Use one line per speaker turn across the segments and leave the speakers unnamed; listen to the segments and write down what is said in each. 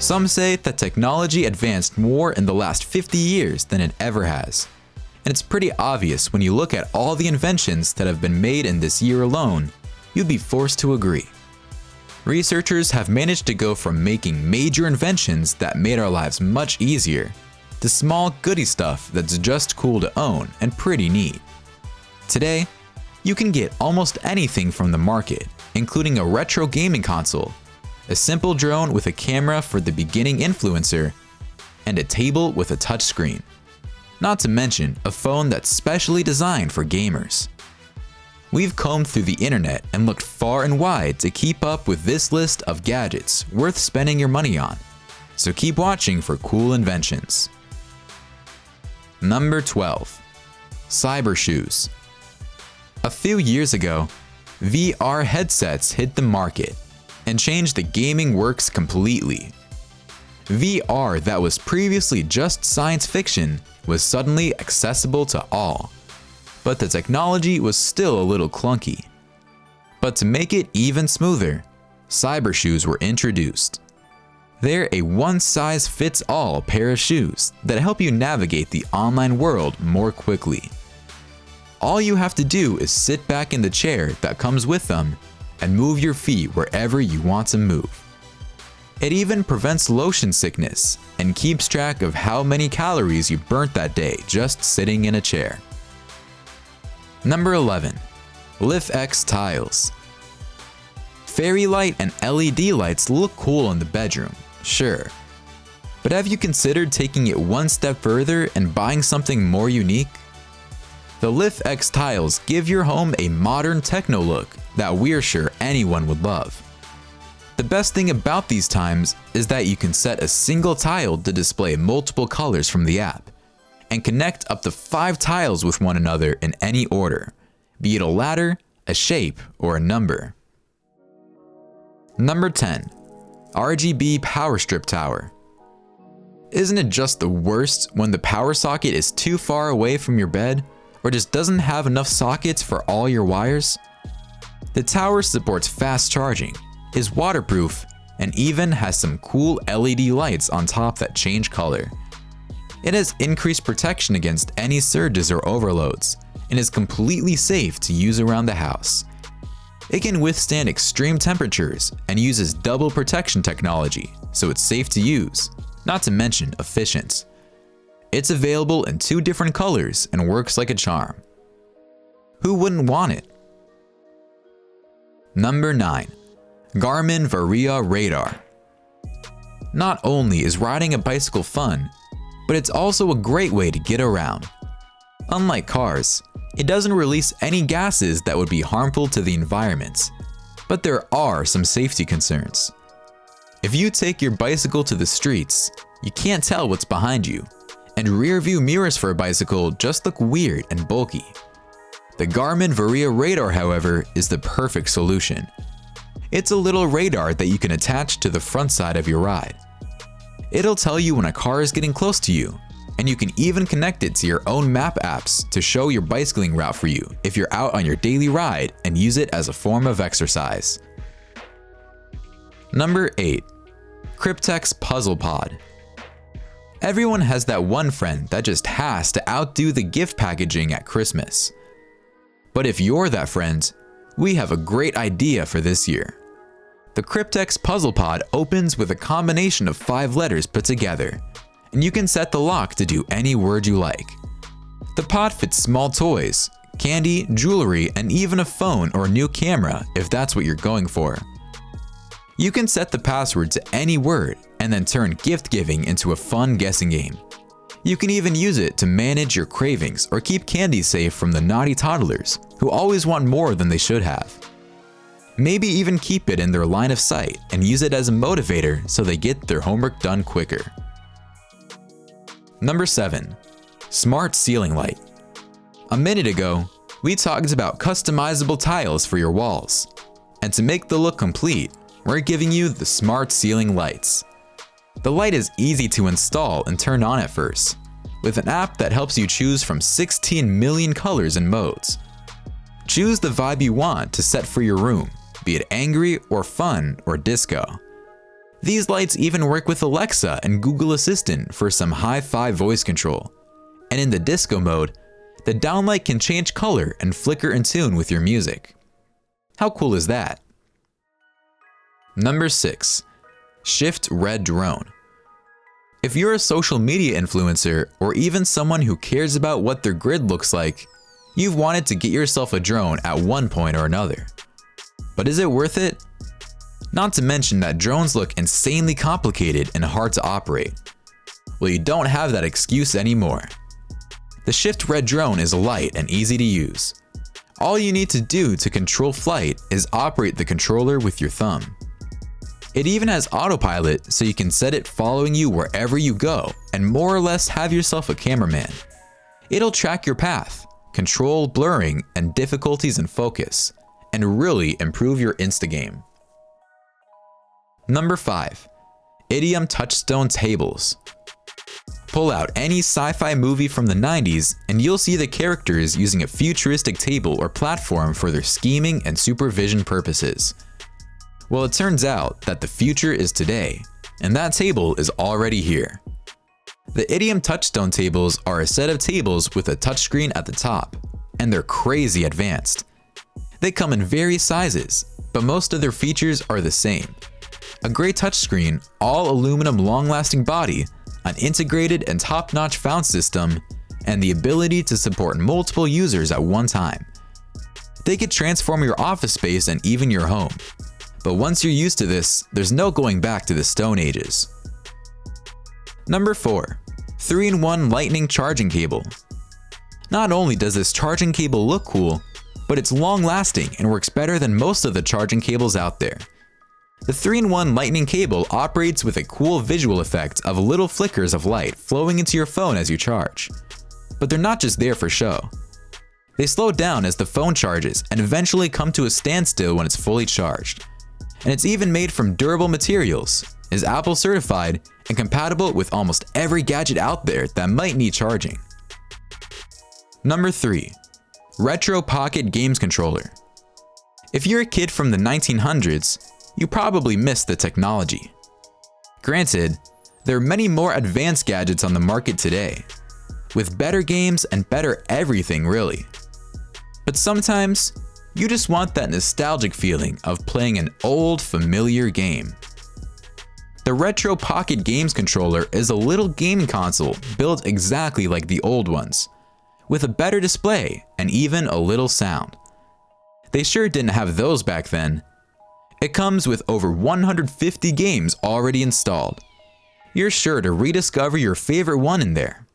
Some say that technology advanced more in the last 50 years than it ever has. And it's pretty obvious when you look at all the inventions that have been made in this year alone, you'd be forced to agree. Researchers have managed to go from making major inventions that made our lives much easier to small goody stuff that's just cool to own and pretty neat. Today, you can get almost anything from the market, including a retro gaming console, a simple drone with a camera for the beginning influencer, and a table with a touchscreen. Not to mention a phone that's specially designed for gamers. We've combed through the internet and looked far and wide to keep up with this list of gadgets worth spending your money on, so keep watching for cool inventions. Number 12. Cyber shoes. A few years ago, VR headsets hit the market and changed the gaming works completely. VR that was previously just science fiction was suddenly accessible to all, but the technology was still a little clunky. But to make it even smoother, cyber shoes were introduced. They're a one-size-fits-all pair of shoes that help you navigate the online world more quickly. All you have to do is sit back in the chair that comes with them and move your feet wherever you want to move. It even prevents lotion sickness and keeps track of how many calories you burnt that day just sitting in a chair. Number 11. LIFX tiles. Fairy light and LED lights look cool in the bedroom, sure. But have you considered taking it one step further and buying something more unique? The LIFX tiles give your home a modern techno look that we're sure anyone would love. The best thing about these tiles is that you can set a single tile to display multiple colors from the app, and connect up to 5 tiles with one another in any order, be it a ladder, a shape, or a number. Number 10. RGB power strip tower. Isn't it just the worst when the power socket is too far away from your bed, or just doesn't have enough sockets for all your wires? The tower supports fast charging, is waterproof, and even has some cool LED lights on top that change color. It has increased protection against any surges or overloads, and is completely safe to use around the house. It can withstand extreme temperatures and uses double protection technology, so it's safe to use, not to mention efficient. It's available in 2 different colors and works like a charm. Who wouldn't want it? Number 9. GARMIN VARIA radar. Not only is riding a bicycle fun, but it's also a great way to get around. Unlike cars, it doesn't release any gases that would be harmful to the environment, but there are some safety concerns. If you take your bicycle to the streets, you can't tell what's behind you, and rear view mirrors for a bicycle just look weird and bulky. The GARMIN VARIA radar, however, is the perfect solution. It's a little radar that you can attach to the front side of your ride. It'll tell you when a car is getting close to you, and you can even connect it to your own map apps to show your bicycling route for you if you're out on your daily ride and use it as a form of exercise. Number 8. CRYPTEX Puzzle Pod. Everyone has that one friend that just has to outdo the gift packaging at Christmas. But if you're that friend, we have a great idea for this year. The CRYPTEX Puzzle Pod opens with a combination of 5 letters put together, and you can set the lock to do any word you like. The pod fits small toys, candy, jewelry, and even a phone or a new camera if that's what you're going for. You can set the password to any word and then turn gift giving into a fun guessing game. You can even use it to manage your cravings or keep candy safe from the naughty toddlers who always want more than they should have. Maybe even keep it in their line of sight and use it as a motivator so they get their homework done quicker. Number 7. Smart Ceiling Light. A minute ago, we talked about customizable tiles for your walls. And to make the look complete, we're giving you the Smart Ceiling Lights. The light is easy to install and turn on at first, with an app that helps you choose from 16 million colors and modes. Choose the vibe you want to set for your room, be it angry or fun or disco. These lights even work with Alexa and Google Assistant for some hi-fi voice control. And in the disco mode, the downlight can change color and flicker in tune with your music. How cool is that? Number 6. Shift Red Drone. If you're a social media influencer or even someone who cares about what their grid looks like, you've wanted to get yourself a drone at one point or another. But is it worth it? Not to mention that drones look insanely complicated and hard to operate. Well, you don't have that excuse anymore. The Shift Red drone is light and easy to use. All you need to do to control flight is operate the controller with your thumb. It even has autopilot, so you can set it following you wherever you go and more or less have yourself a cameraman. It'll track your path, control blurring and difficulties in focus, and really improve your Instagame. Number 5. IDEUM TOUCHSTONE Tables. Pull out any sci-fi movie from the 90s and you'll see the characters using a futuristic table or platform for their scheming and supervision purposes. Well, it turns out that the future is today, and that table is already here. The IDEUM TOUCHSTONE tables are a set of tables with a touchscreen at the top, and they're crazy advanced. They come in various sizes, but most of their features are the same. A gray touchscreen, all aluminum long-lasting body, an integrated and top-notch sound system, and the ability to support multiple users at one time. They could transform your office space and even your home. But once you're used to this, there's no going back to the Stone Ages. Number 4. 3-in-1 lightning charging cable. Not only does this charging cable look cool, but it's long-lasting and works better than most of the charging cables out there. The 3-in-1 lightning cable operates with a cool visual effect of little flickers of light flowing into your phone as you charge. But they're not just there for show. They slow down as the phone charges and eventually come to a standstill when it's fully charged. And it's even made from durable materials, is Apple certified, and compatible with almost every gadget out there that might need charging. Number 3. Retro Pocket Games Controller. If you're a kid from the 1900s, you probably missed the technology. Granted, there are many more advanced gadgets on the market today, with better games and better everything really. But sometimes, you just want that nostalgic feeling of playing an old familiar game. The Retro Pocket Games Controller is a little gaming console built exactly like the old ones, with a better display and even a little sound. They sure didn't have those back then. It comes with over 150 games already installed. You're sure to rediscover your favorite one in there.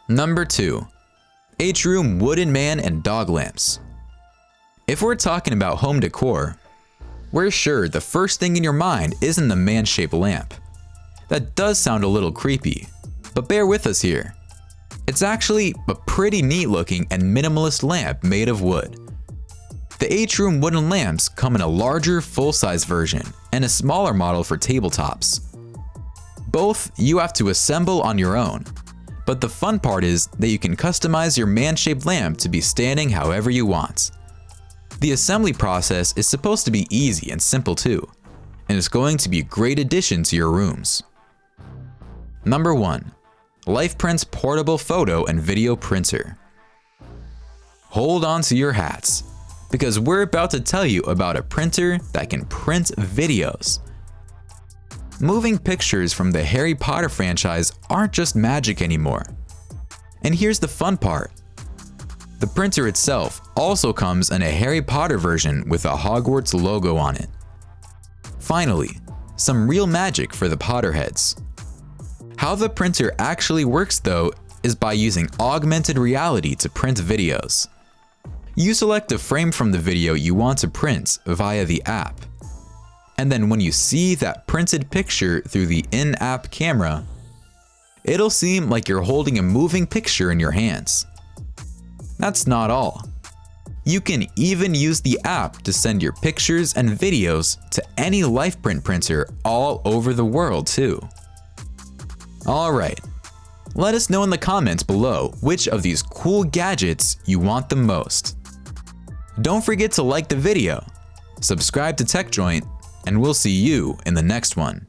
Number 2. HROOME Wooden Man and Dog Lamps. If we're talking about home decor, we're sure the first thing in your mind isn't the man-shaped lamp. That does sound a little creepy, but bear with us here. It's actually a pretty neat looking and minimalist lamp made of wood. The HROOME wooden lamps come in a larger full-size version and a smaller model for tabletops. Both you have to assemble on your own, but the fun part is that you can customize your man-shaped lamp to be standing however you want. The assembly process is supposed to be easy and simple too, and it's going to be a great addition to your rooms. Number 1. LIFEPRINT Portable Photo and Video Printer. Hold on to your hats, because we're about to tell you about a printer that can print videos. Moving pictures from the Harry Potter franchise aren't just magic anymore. And here's the fun part. The printer itself also comes in a Harry Potter version with a Hogwarts logo on it. Finally, some real magic for the Potterheads. How the printer actually works though is by using augmented reality to print videos. You select a frame from the video you want to print via the app. And then when you see that printed picture through the in-app camera, it'll seem like you're holding a moving picture in your hands. That's not all. You can even use the app to send your pictures and videos to any LIFEPRINT printer all over the world too. Alright, let us know in the comments below which of these cool gadgets you want the most. Don't forget to like the video, subscribe to TechJoint, and we'll see you in the next one.